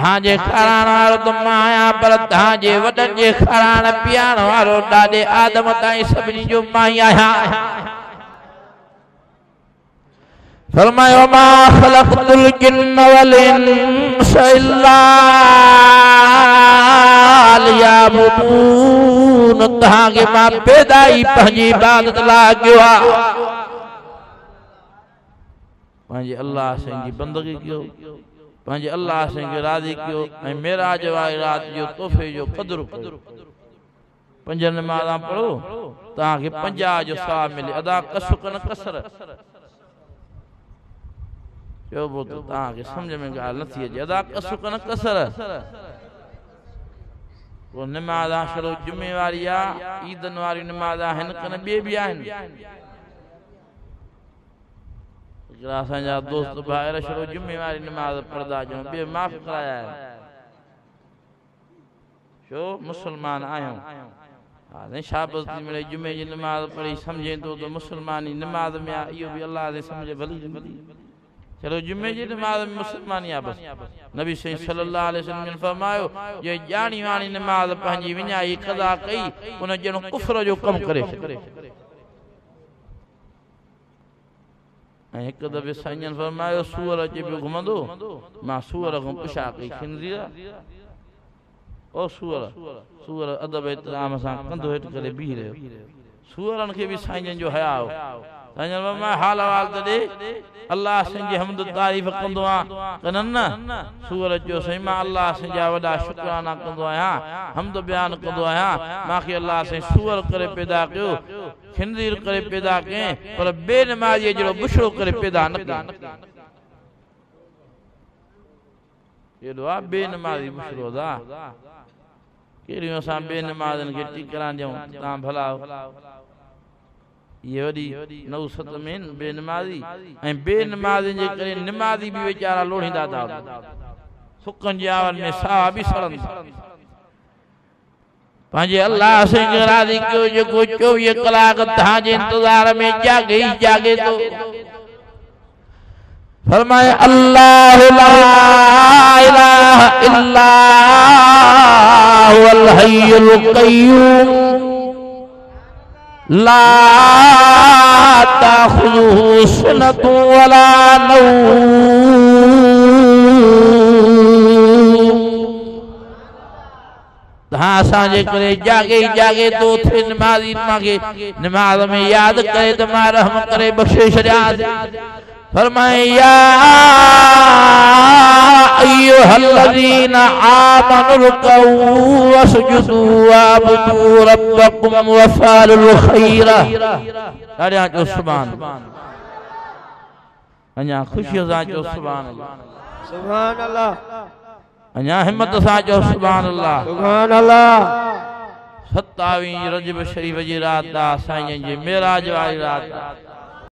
तहांजे खाराण वारो त मां आहियां पर तहांजे वॾनि जे खाराण पीआरण वारो ॾाॾे आदम ताईं सभिनी जो मां ई आहियां फरमायो मा ख़लक़तुल जिन्न वल इंस इल्ला लियअबुदून तहांखे मां पैदा ई पंहिंजी इबादत लाइ कयो आहे पंहिंजे अल्लाह साईं जी बंदगी कयो पंहिंजे अल्लाह साईं खे राज़ी कयो ऐं मेराज वारी राति जो तोहफ़े जो क़दुरु कयो 5 नमाज़ां पढ़ो तहांखे 50 जो सवाब मिले अदा कसुक न कसर चइबो त तहांखे सम्झ में ॻाल्हि नथी अचे अदा कसुक न कसर वो नमाज़ां छड़ो जुमे वारी आहे ईदनि वारी नमाज़ां आहिनि कन ॿिए बि आहिनि असांजा दोस्त भाइर छड़ो जुमे वारी नमाज़ पढ़ंदा अचूं ॿिए माफ़ कराया आहिनि छो मुस्लमान आहियूं हा साईं शाबत थी मिले जुमे जी नमाज़ पढ़ी सम्झे थो त मुस्लमानी नमाज़ में आहे इहो बि अल्लाह ते सम्झे भली चलो जुमे जी नमाज़ में मुस्लमानी आहे बस नबी सही सल्लल्लाहु अलैहि वसल्लम ने फरमायो जे ॼाणी वाणी नमाज़ पंहिंजी विञाई क़ज़ा कई उन ॼणो कुफ्र जो कमु करे छॾे ऐं हिकु दफ़े साईं फरमायो सूअर अचे पियो घुमंदो मां सूअर खां पुछा कई खिंज़ीर ओ सूअर अदब इतराम सां कंधो हेठि करे बीह रहियो सूअरनि खे बि साईं जो हया हो साईं फरमायो हाल अहवाल त ॾे अल्लाह साईं जी हमद तारीफ़ कंदो आहियां कननि न सूअर चयो साईं मां अल्लाह साईं जा वॾा शुक्राना कंदो आहियां हमद बयान कंदो आहियां मूंखे अल्लाह साईं सूअर करे पैदा कयो खिंज़ीर करे पैदा कयईं पर बेनमाज़ीअ जहिड़ो बुछड़ो करे पैदा न कयईं एॾो आहे बेनमाज़ी बुछड़ो दा कहिड़ियूं असां बेनमाज़नि खे टीकरा ॾियूं तव्हां भला ये वॾी नौसत में बेनमाज़ी ऐं बेनमाज़ियुनि जे करे निमाज़ी बि वीचारा लोढ़ींदा था सुकनि जी आवनि में साह बि सड़नि था पंहिंजे अल्लाह साईं खे राज़ी कयो जेको 24 कलाक तव्हांजे इंतज़ार में जागे ई जागे थो फरमाए अल्लाह ला इलाहा इल्ला हुवल हय्युल क़य्यूम ला ताख़ुज़ुहु सिनतुन वला नौम तहां असांजे करे जागे ई जागे तो थे नमाज़ी मांखे नमाज़ में याद करे त मां रहम करे बख़्शे छॾियां फरमाए या अय्युहल्लज़ीना आमनु रुकऊ वसजुदू वअबुदू रब्बकुम वफ़अलुल ख़ैर ॾाढा चओ सुभान अञा ख़ुशीअ सां चओ सुभान अल्लाह सुभान अल्लाह अञा हिम्मत सां चओ सुभान अल्लाह सुभान अल्लाह 27 रजब शरीफ जी रात साईं जी मेराज वारी रात